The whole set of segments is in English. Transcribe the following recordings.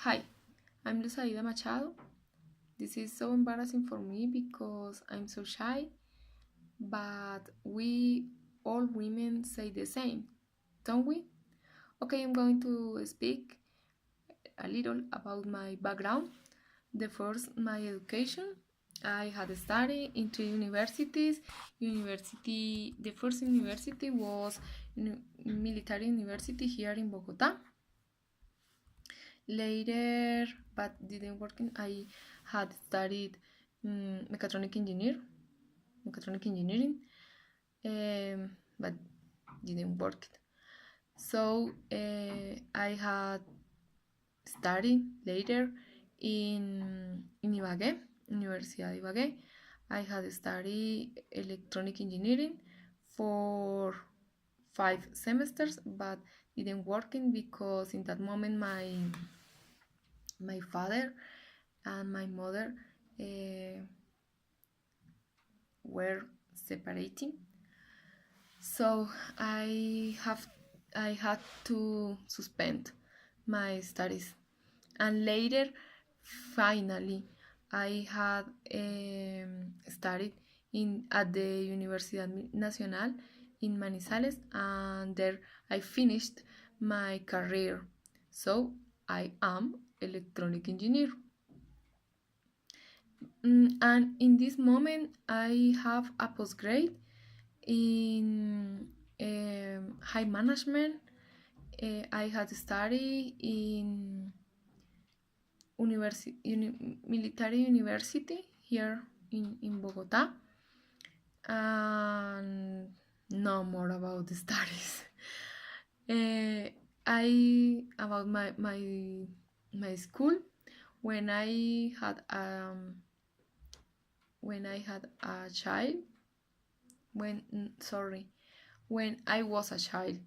Hi, I'm Lusaida Machado. This is so embarrassing for me because I'm so shy, but we all women say the same, don't we? Okay, I'm going to speak a little about my background. The first, my education. I had studied in three universities. The first university was military university here in Bogota. Later, but didn't work. I had studied mechatronic engineering, but didn't work. So I had studied later in Ibagué, Universidad de Ibagué. I had studied electronic engineering for 5 semesters, but didn't working because in that moment my father and my mother were separating, so I had to suspend my studies, and later finally I had studied in at the Universidad Nacional in Manizales, and there I finished my career. So I am electronic engineer. And in this moment, I have a postgrad in high management. I had studied in military university here in Bogota, and no more about the studies. uh, I about my school when I had a child when I was a child.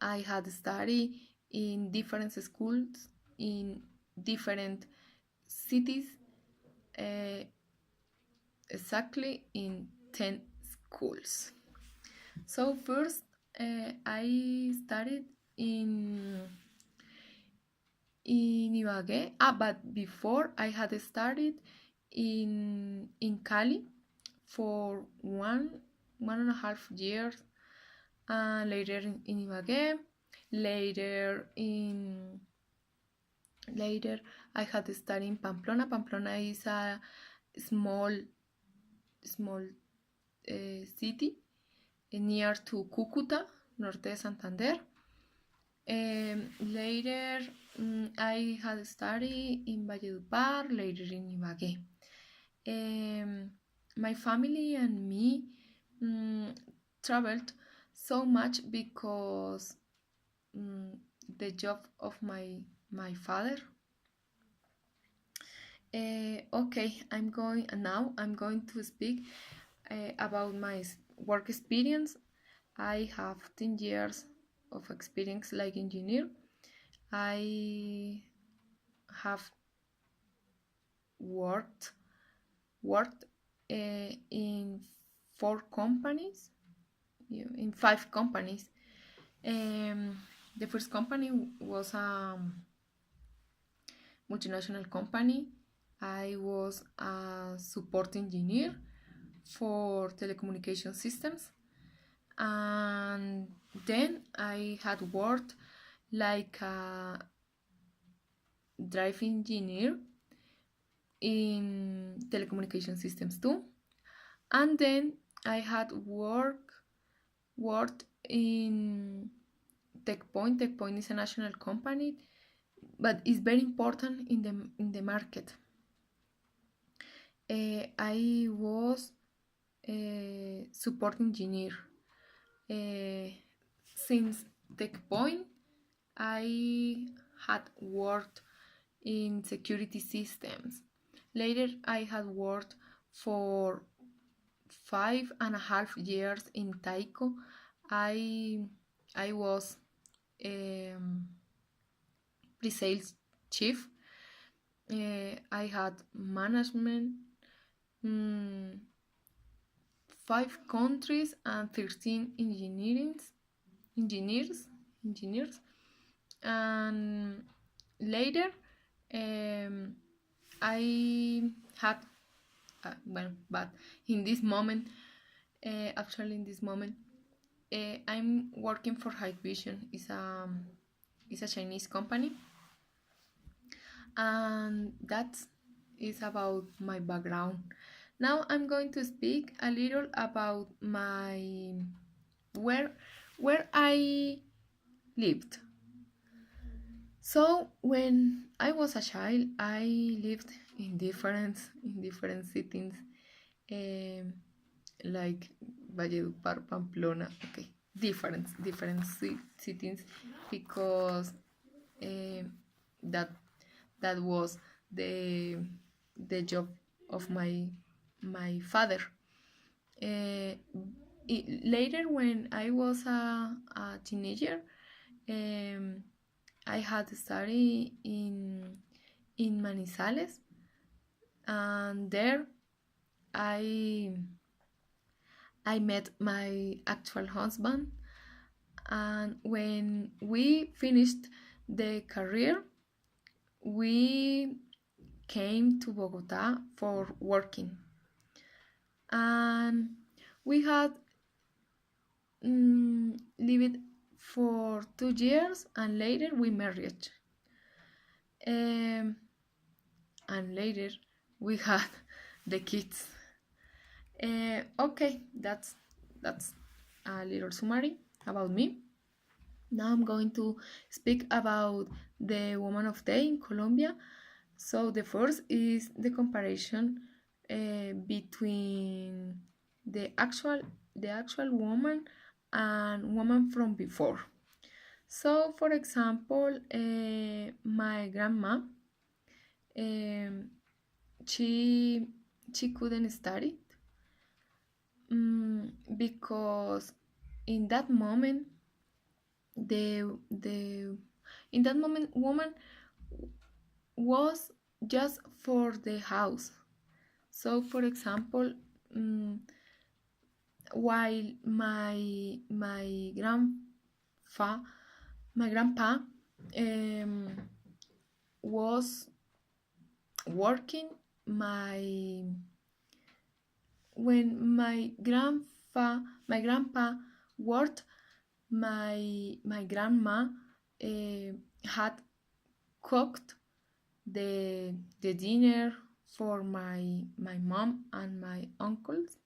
I had studied in different schools in different cities, uh, exactly in 10 schools. So first, I studied in Ibagué. But before I had studied in Cali for 1.5 years, and later in Ibagué. Later I had studied in Pamplona. Pamplona is a small city near to Cúcuta, norte de Santander. Later, I had studied in Valledupar, later in Ibagué. My family and me traveled so much because the job of my father. Okay, I'm going to speak about my work experience. I have 10 years of experience like engineer. I have worked worked in 4 companies, in 5 companies. The first company was a multinational company. I was a support engineer for telecommunication systems, and then I had worked like a drive engineer in telecommunication systems too. And then I had worked in TechPoint. TechPoint is a national company, but it's very important in the market. I was a support engineer. Since TechPoint, I had worked in security systems. Later, I had worked for 5.5 years in Taiko. I was pre-sales chief. I had management, 5 countries and 13 engineers. And later, I had but in this moment, actually in this moment, I'm working for Hikvision. It's a Chinese company, and that is about my background. Now I'm going to speak a little about my where where I lived. So when I was a child, I lived in different cities, um, like Valledupar, Pamplona. Okay, different cities, because um, that that was the the job of my father. Uh, Later, when I was a teenager, um, I had studied in Manizales, and there I I met my actual husband. And when we finished the career, we came to Bogota for working, and we had lived for 2 years, and later we married. Um, and later we had the kids. Okay, that's a little summary about me. Now I'm going to speak about the Woman of Day in Colombia. So the first is the comparison between the actual the actual woman and woman from before. So, for example, my grandma, um, she she couldn't study, because in that moment the in that moment woman was just for the house. So, for example, um, while my grandpa um, was working, my when my grandpa worked, my grandma had cooked the dinner for my mom and my uncles.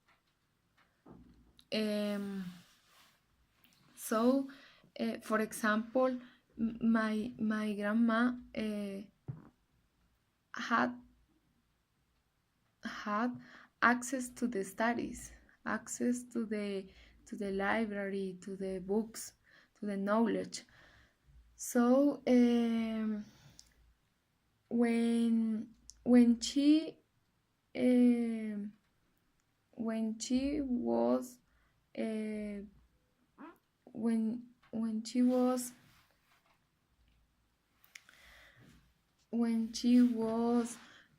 So, for example, my grandma had had access to the studies, access to the library, to the books, to the knowledge. So, when when she um, when she was uh, when she was when she was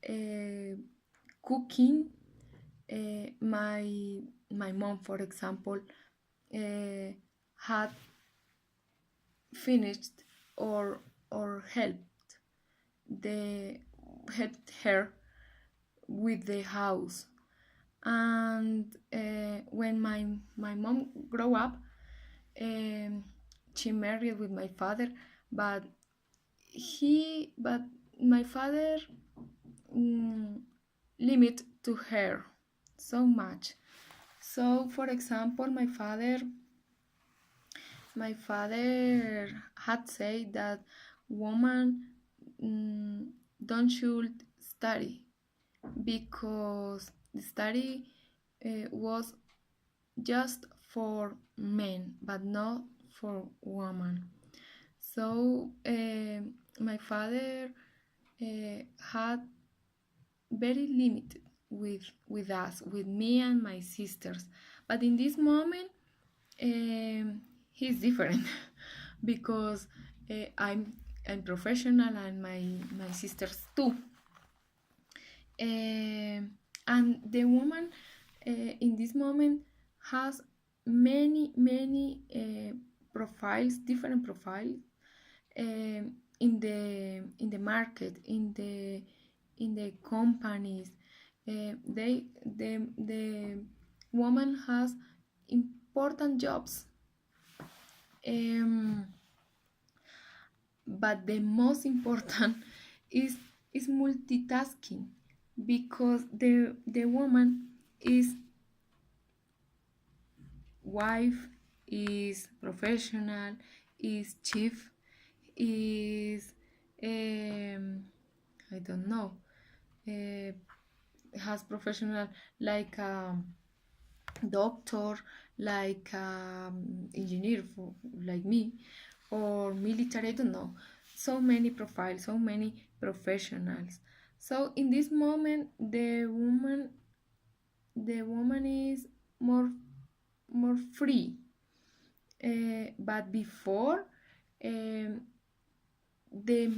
uh, cooking, my mom, for example, had finished or the helped her with the house. And when my mom grew up, um, she married with my father, but but my father mm, limit to her so much. So, for example, my father had said that woman don't should study, because the study was just for men but not for women. So my father had very limited with us, with me and my sisters. But in this moment, he's different because I'm professional, and my sisters too. And the woman in this moment has many profiles, different profiles, in the market, in the companies. The woman has important jobs, um, but the most important is is multitasking, because the woman is wife, is professional, is chief, is I don't know, uh, has professional like doctor, like engineer for, like me, or military. I don't know. So many profiles, so many professionals. So in this moment, the woman is more free. But before, um, the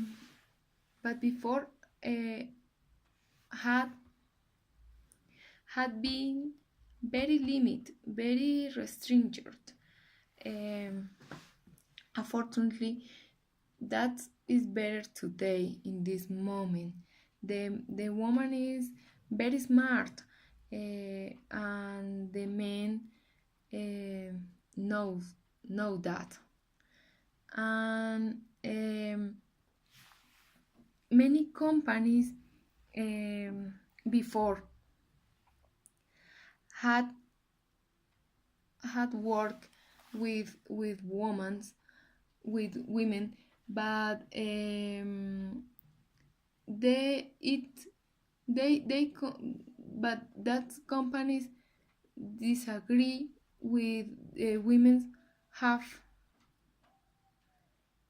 but before uh, had been very limited, very restricted. Um, Unfortunately, that is better today in this moment. The woman is very smart, and the men uh, knows know that. And many companies before had worked with women, but they it they but that companies disagree with women have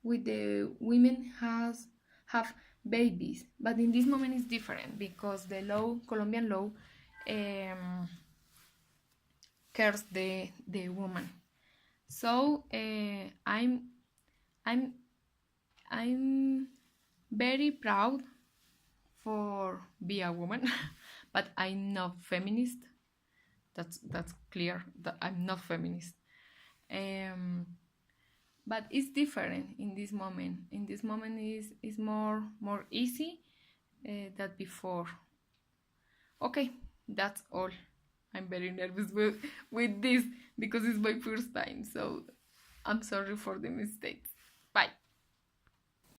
with the women has have babies. But in this moment it's different, because the law, Colombian law, um, cares the woman. So I'm I'm very proud for be a woman, but I'm not feminist. That's clear that I'm not feminist. Um, but it's different in this moment. In this moment is more easy than before. Okay, that's all. I'm very nervous with this because it's my first time. So I'm sorry for the mistakes. Bye.